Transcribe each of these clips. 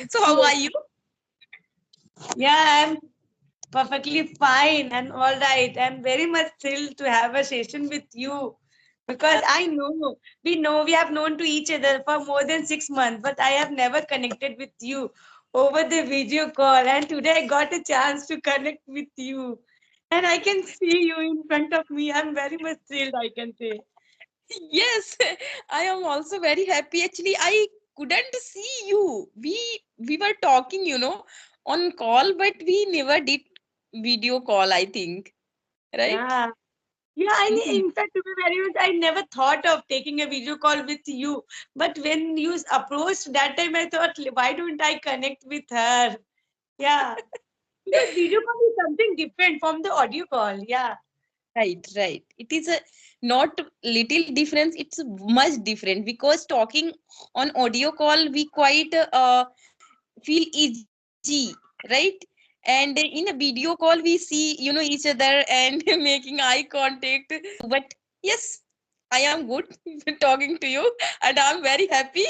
So how are you? Yeah, I'm perfectly fine and all right. I'm very much thrilled to have a session with you because we have known to each other for more than 6 months, but I have never connected with you over the video call. And today I got a chance to connect with you, and I can see you in front of me. I'm very much thrilled, I can say. Yes, I am also very happy. Actually, I couldn't see you. We were talking, on call, but we never did video call, I think. Right? Yeah. Yeah, Mhm. in fact, to be very honest, I never thought of taking a video call with you. But when you approached that time, I thought, why don't I connect with her? Yeah, because video call is something different from the audio call. Yeah, Right, right. It is a not little difference, it's much different because talking on audio call we quite feel easy, right? And in a video call we see each other and making eye contact. But yes, I am good talking to you and I'm very happy.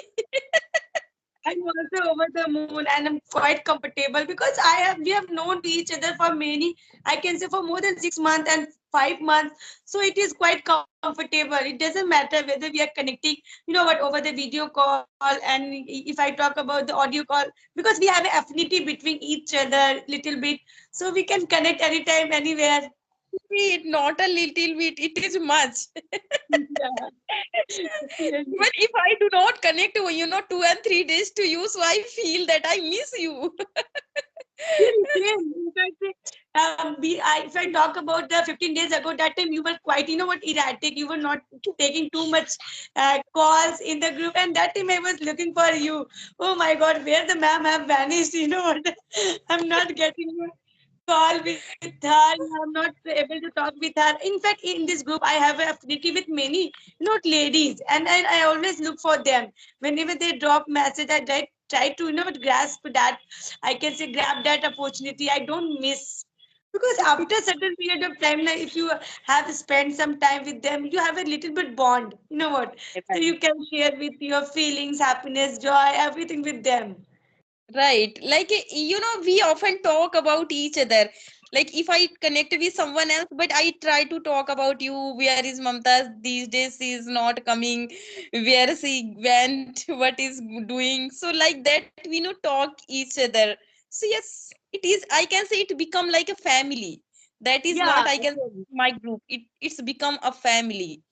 I'm also over the moon and I'm quite comfortable because we have known to each other for many, I can say for more than 6 months and 5 months. So it is quite comfortable. It doesn't matter whether we are connecting, over the video call, and if I talk about the audio call, because we have an affinity between each other little bit, so we can connect anytime, anywhere. It not a little bit, it is much. Yeah. But if I do not connect 2 and 3 days to you, so I feel that I miss you. Same, same. In fact, if I talk about the 15 days ago, that time you were quite, erratic. You were not taking too much calls in the group, and that time I was looking for you. Oh my God, where the ma'am have vanished? You know what? I'm not getting a call with her. I'm not able to talk with her. In fact, in this group, I have an affinity with many, ladies, and I always look for them. Whenever they drop message, I try to, grasp that. I can say grab that opportunity. I don't miss. Because after a certain period of time, like if you have spent some time with them, you have a little bit bond. You know what? So Right. you can share with your feelings, happiness, joy, everything with them. Right. Like, we often talk about each other. Like, if I connect with someone else, but I try to talk about you. Where is Mamta? These days she is not coming. Where she went? What is doing? So, like that, we know talk each other. So, yes, it is. I can say it become like a family. That is not, Yeah. I can my group. It's become a family.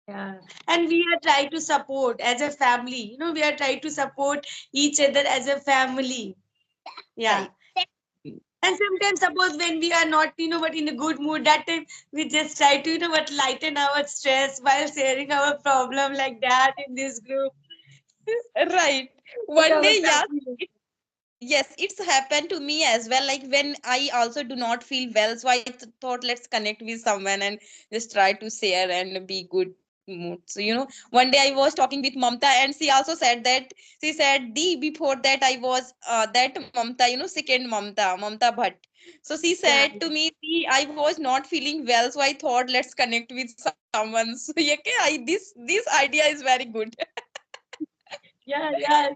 Yeah. And we are trying to support as a family. We are trying to support each other as a family. Yeah. Right. And sometimes, suppose when we are not, but in a good mood, that time we just try to, lighten our stress while sharing our problem like that in this group. Right. With One our day, yeah. family. Yes, it's happened to me as well. Like when I also do not feel well, so I thought let's connect with someone and just try to share and be good mood. So one day I was talking with Mamta, and she also said that she said the before that I was that Mamta, second Mamta Bhatt. So she Yeah. said to me, "See, I was not feeling well, so I thought let's connect with someone." So yeah, okay, this idea is very good. Yeah, yeah.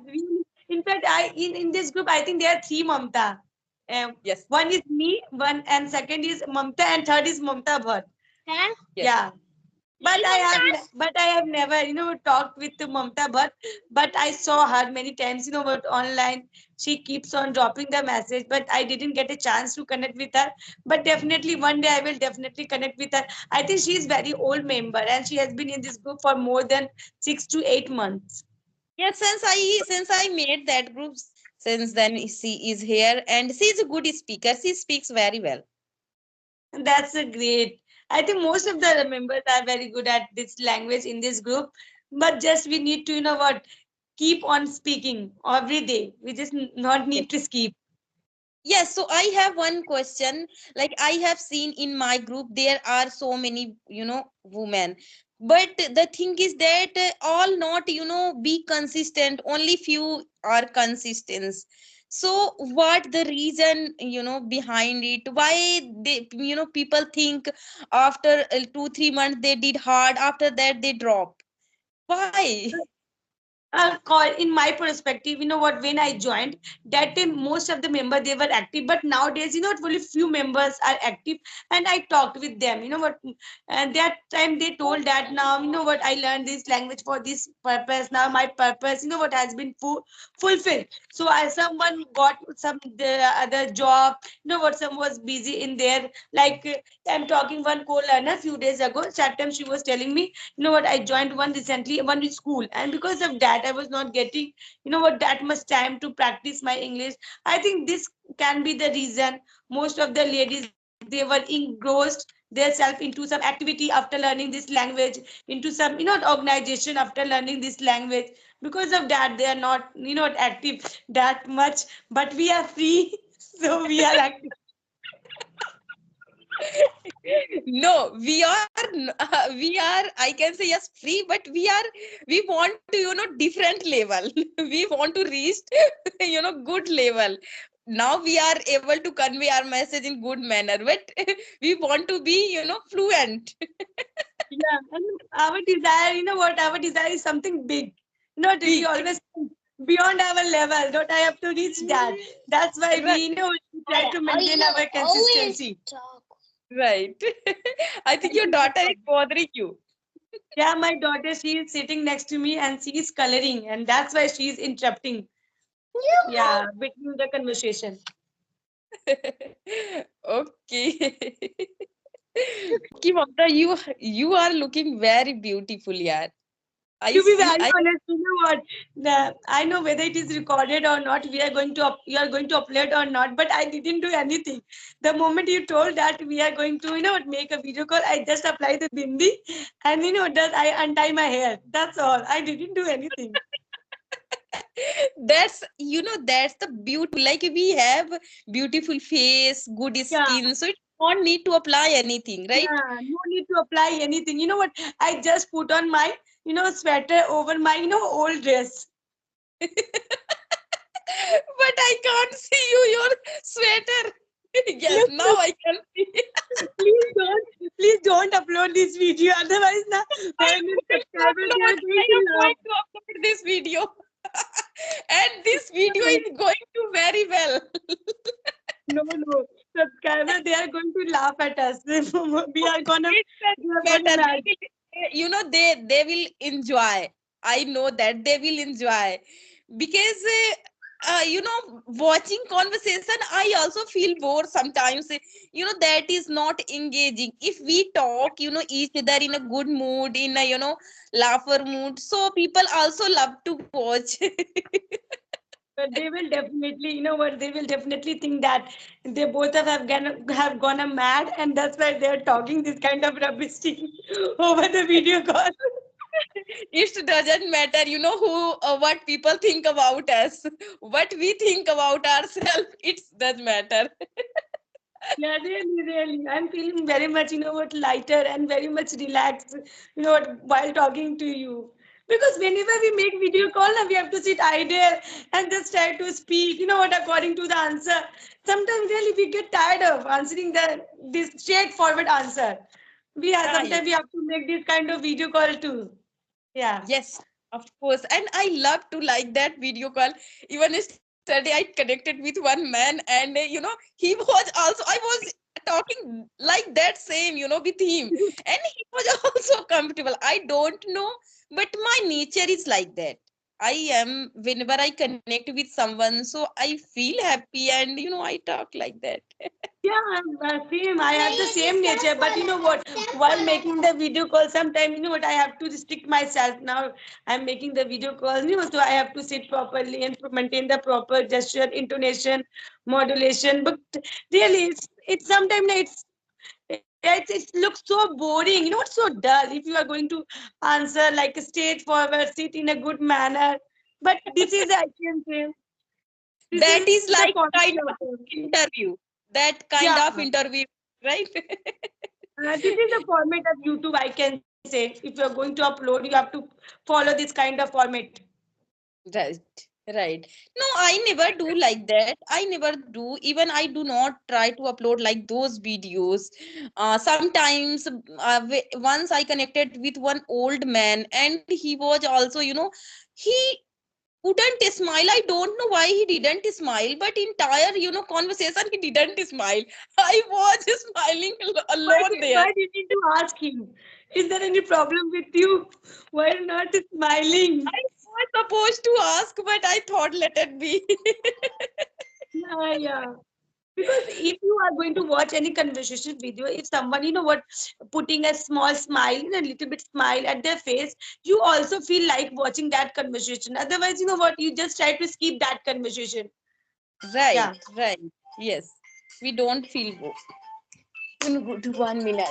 In fact, in this group, I think there are three Mamta. Yes, One is me, one and second is Mamta, and third is Mamta Bhatt. yes. Yeah. But I have never, talked with the Mamta, but I saw her many times, but online she keeps on dropping the message, but I didn't get a chance to connect with her. But definitely one day I will definitely connect with her. I think she is very old member and she has been in this group for more than 6 to 8 months. Yes, since I made that group, since then she is here and she is a good speaker. She speaks very well. And that's a great. I think most of the members are very good at this language in this group, but just we need to, keep on speaking every day. We just not Yes. need to skip. Yes, so I have one question. Like I have seen in my group, there are so many, women. But the thing is that all not, be consistent. Only few are consistent. So what the reason, behind it? Why they, people think after 2, 3 months they did hard. After that they drop. Why? call in my perspective, what, when I joined that time, most of the members they were active, but nowadays, only few members are active. And I talked with them, what, and that time they told that now, what, I learned this language for this purpose. Now my purpose, what, has been fulfilled. So I someone got some the other job, what, some was busy in there, like I'm talking one co-learner few days ago. That time she was telling me, what, I joined one recently, one in school, and because of that I was not getting, what, that much time to practice my English. I think this can be the reason most of the ladies they were engrossed themselves into some activity after learning this language, into some, organization after learning this language. Because of that they are not, active that much, but we are free so we are active. No, we are, I can say yes, free, but we want to, different level. We want to reach, good level. Now we are able to convey our message in good manner, but we want to be, fluent. Yeah, and our desire, what, our desire is something big. We Big. always think beyond our level. Don't I have to reach that? That's why Right, we try to maintain our consistency. right. I think your daughter is bothering you. Yeah, my daughter, she is sitting next to me and she is coloring, and that's why she is interrupting. Yeah, between the conversation. Okay. Okay, Mamta, you are looking very beautiful, yeah. I To be see. very honest, what? I know whether it is recorded or not. We are going to you are going to upload or not. But I didn't do anything. The moment you told that we are going to, make a video call, I just apply the bindi, and that I untie my hair. That's all. I didn't do anything. That's the beauty. Like we have beautiful face, good Yeah, skin, so it don't need to apply anything, right? yeah. No need to apply anything. You know what? I just put on my, sweater over my, old dress. But I can't see your sweater. Yes, No, now I can see. please don't upload this video. Otherwise, na, I my am going to subscribers they upload. are going I to am laugh. going to upload this video. And this video is going to very well. No, no. Subscriber, they are going to laugh at us. We are gonna, It we are doesn't gonna matter. mad. They will enjoy. I know that they will enjoy because watching conversation, I also feel bored sometimes. That is not engaging. If we talk, each other in a good mood, in a laugher mood, so people also love to watch. But they will definitely, what? They will definitely think that they both have gone a mad, and that's why they are talking this kind of rubbish thing over the video call. It doesn't matter, who what people think about us, what we think about ourselves. It does matter. Yeah, really, really. I'm feeling very much, what, lighter and very much relaxed, what, while talking to you. Because whenever we make video call, na, we have to sit idle and just try to speak, what, according to the answer. Sometimes really we get tired of answering this straightforward answer. Ah, yes. Sometimes we have to make this kind of video call too. Yeah. Yes, of course. And I love to like that video call. Even yesterday, I connected with one man, and he was also, I was talking like that same, with him, and he was also comfortable. I don't know, but my nature is like that. I am whenever I connect with someone, so I feel happy, and I talk like that. Yeah, same. I have the same nature, but you know what? While making the video call, sometimes you know what? I have to restrict myself. Now I'm making the video call, so I have to sit properly and maintain the proper gesture, intonation, modulation. But really, it's sometimes it looks so boring. It's so dull. If you are going to answer like a straightforward, sit in a good manner. But this is, I can say, this That is is the like kind quality of of it. interview. That kind Yeah. of interview, right? This is the format of YouTube, I can say. If you're going to upload, you have to follow this kind of format. Right. Right. No, I never do like that. I never do. Even I do not try to upload like those videos. Sometimes, once I connected with one old man, and he was also, he couldn't smile. I don't know why he didn't smile, but entire, conversation he didn't smile. I was smiling alone there. Why did you need to ask him? Is there any problem with you? Why not smiling? I was supposed to ask, but I thought let it be. Yeah, yeah. Because if you are going to watch any conversation video, if someone, you know what, putting a small smile, a little bit smile at their face, you also feel like watching that conversation. Otherwise, you know what, you just try to skip that conversation. Right, Yeah. right. Yes. We don't feel go. Go to 1 minute.